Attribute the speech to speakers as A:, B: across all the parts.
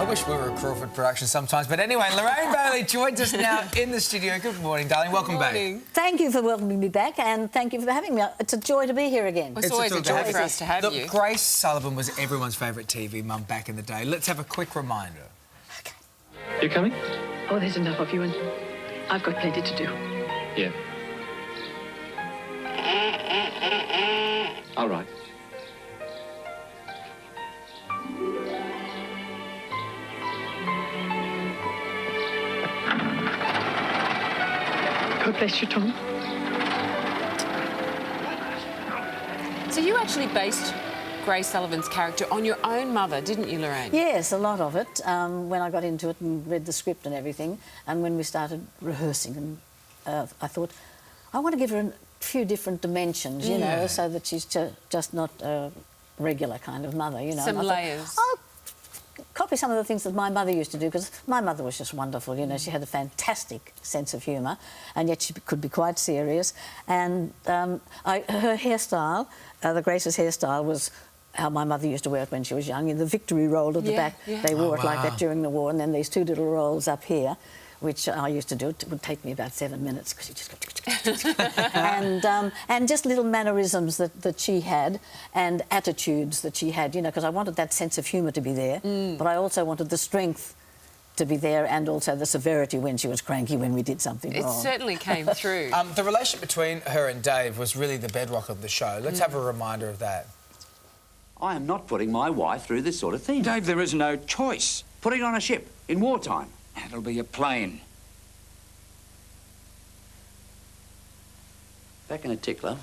A: I wish we were a Crawford production sometimes. But anyway, Lorraine Bayly joins us now in the studio. Good morning, darling. Welcome back.
B: Thank you for welcoming me back, and thank you for having me. It's a joy to be here again.
C: It's always a joy for us to have you.
A: Grace Sullivan was everyone's favourite TV mum back in the day. Let's have a quick reminder.
B: Okay.
D: You coming?
E: Oh, there's enough of you, and I've got plenty to do.
D: Yeah. All right.
E: God bless you, Tom.
C: So you actually based Grace Sullivan's character on your own mother, didn't you, Lorraine?
B: Yes, a lot of it. When I got into it and read the script and everything, and when we started rehearsing, and I thought, I want to give her a few different dimensions, you know, so that she's just not a regular kind of mother, you know.
C: Some layers.
B: I'll copy some of the things that my mother used to do, because my mother was just wonderful, you know. She had a fantastic sense of humour, and yet she could be quite serious. And her hairstyle, the Grace's hairstyle, was how my mother used to wear it when she was young, in the victory roll at the back. Yeah. They wore it like that during the war, and then these two little rolls up here, which I used to do. It would take me about 7 minutes, because you just go... and just little mannerisms that she had, and attitudes that she had, you know, because I wanted that sense of humour to be there, but I also wanted the strength to be there, and also the severity when she was cranky when we did something wrong.
C: It certainly came through.
A: The relationship between her and Dave was really the bedrock of the show. Let's have a reminder of that.
F: I am not putting my wife through this sort of thing.
G: Dave, there is no choice.
F: Put it on a ship in wartime.
G: It'll be a plane.
F: Back in a tick, love.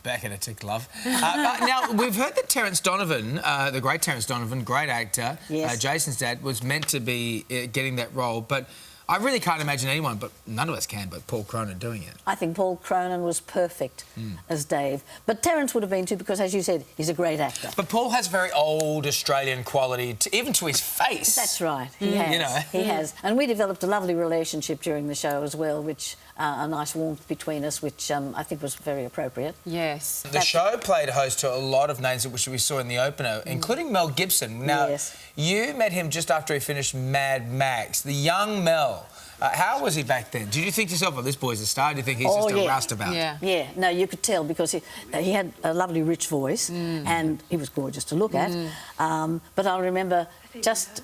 A: Back in a tick, love. Now, we've heard that Terence Donovan, the great Terence Donovan, great actor,
B: yes.
A: Jason's dad, was meant to be getting that role, but I really can't imagine anyone, but none of us can, but Paul Cronin doing it.
B: I think Paul Cronin was perfect as Dave. But Terence would have been too, because, as you said, he's a great actor.
A: But Paul has very old Australian quality, even to his face.
B: That's right, he has.
A: You know.
B: He has. And we developed a lovely relationship during the show as well, which, a nice warmth between us, which I think was very appropriate.
C: Yes.
A: The show played host to a lot of names which we saw in the opener, including Mel Gibson. Now, you met him just after he finished Mad Max, the young Mel. How was he back then? Did you think to yourself, oh, this boy's a star? Do you think he's just a roustabout?
C: Yeah.
B: No, you could tell, because he had a lovely, rich voice, and he was gorgeous to look at. But I remember just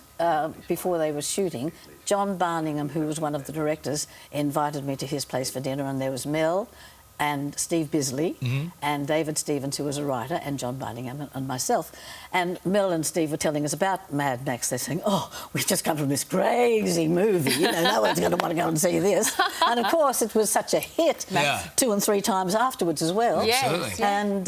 B: before they were shooting, John Barningham, who was one of the directors, invited me to his place for dinner, and there was Mel and Steve Bisley and David Stevens, who was a writer, and John Barningham and myself. And Mel and Steve were telling us about Mad Max. They're saying, oh, we've just come from this crazy movie, you know, no one's going to want to go and see this. And, of course, it was such a hit 2 and 3 times afterwards as well.
C: Yes.
A: Absolutely.
B: And,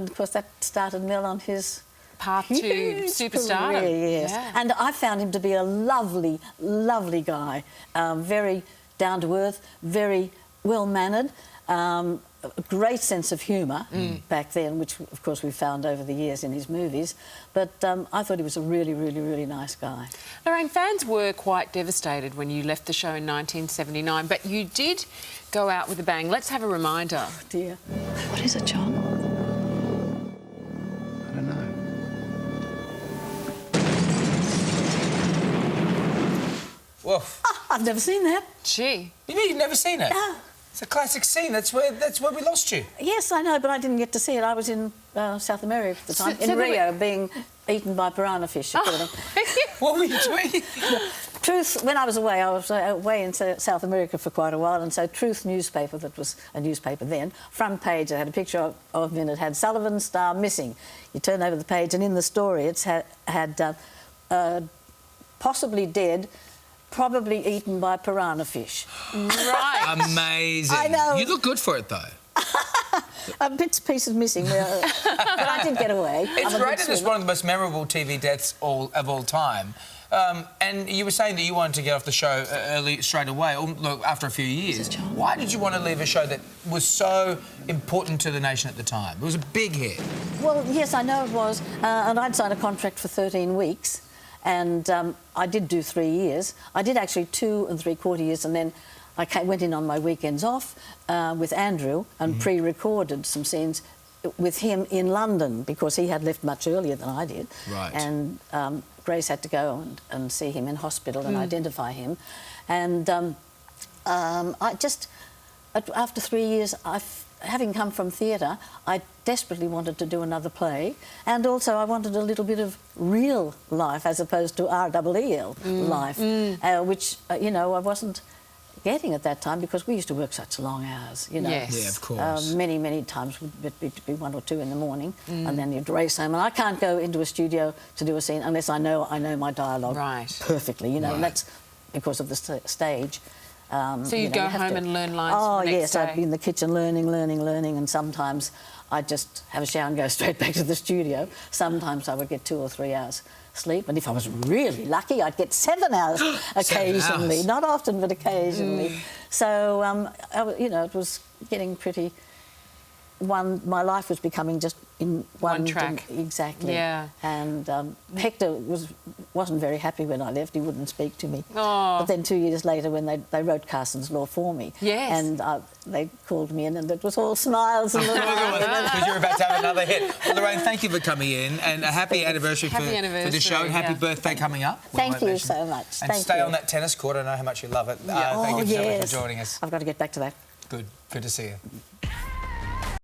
B: of course, that started Mel on his
C: path to superstardom.
B: Yes. Yeah. And I found him to be a lovely, lovely guy, very down-to-earth, very well-mannered, a great sense of humour back then, which, of course, we found over the years in his movies. But I thought he was a really, really, really nice guy.
C: Lorraine, fans were quite devastated when you left the show in 1979, but you did go out with a bang. Let's have a reminder.
B: Oh, dear.
E: What is it, John?
G: I don't know.
A: Woof.
B: Oh, I've never seen that.
C: Gee.
A: You mean you've never seen it?
B: No.
A: It's a classic scene. That's where we lost you.
B: Yes, I know, but I didn't get to see it. I was in South America at the time, in
C: so
B: Rio, being eaten by piranha fish.
A: What were you doing?
B: Truth, when I was away in South America for quite a while, and so Truth newspaper, that was a newspaper then, front page, it had a picture of me, and it had Sullivan star missing. You turn over the page, and in the story it's had possibly dead, probably eaten by piranha fish.
C: Right.
A: Amazing.
B: I know.
A: You look good for it, though.
B: Bits and pieces missing, but I did get away.
A: It's rated as one of the most memorable TV deaths of all time. And you were saying that you wanted to get off the show straight away, after a few years. Why did you want to leave a show that was so important to the nation at the time? It was a big hit.
B: Well, yes, I know it was. And I'd signed a contract for 13 weeks. And I did do 3 years. I did actually 2 3/4 years, and then I went in on my weekends off with Andrew and pre-recorded some scenes with him in London, because he had left much earlier than I did.
A: Right.
B: And, of Grace had to go and see him in hospital and identify him. And I just, after 3 years, having come from theatre, I desperately wanted to do another play, and also I wanted a little bit of real life as opposed to REEL life, which, you know, I wasn't getting at that time because we used to work such long hours, you know.
C: Yes.
A: Yeah, of course.
B: Many times would be 1 or 2 in the morning, and then you'd race home. And I can't go into a studio to do a scene unless I know my dialogue perfectly, you know, and that's because of the stage.
C: So you'd go home and learn lines for the next day?
B: I'd be in the kitchen learning, and sometimes I'd just have a shower and go straight back to the studio. Sometimes I would get 2 or 3 hours sleep, and if I was really lucky, I'd get 7 hours occasionally.
A: 7 hours.
B: Not often, but occasionally. So, you know, it was getting pretty... my life was becoming just in one
C: track.
B: Exactly.
C: Yeah.
B: And Hector wasn't very happy when I left. He wouldn't speak to me.
C: Oh.
B: But then 2 years later, when they wrote Carson's Law for me,
C: yes,
B: and they called me in, and it was all smiles and
A: because you're about to have another hit. Well, Lorraine, thank you for coming in, and a happy anniversary for the show, and happy birthday coming up.
B: Thank you so much.
A: And stay on that tennis court. I know how much you love it. Thank you so much for joining us.
B: I've got to get back to that.
A: Good to see you.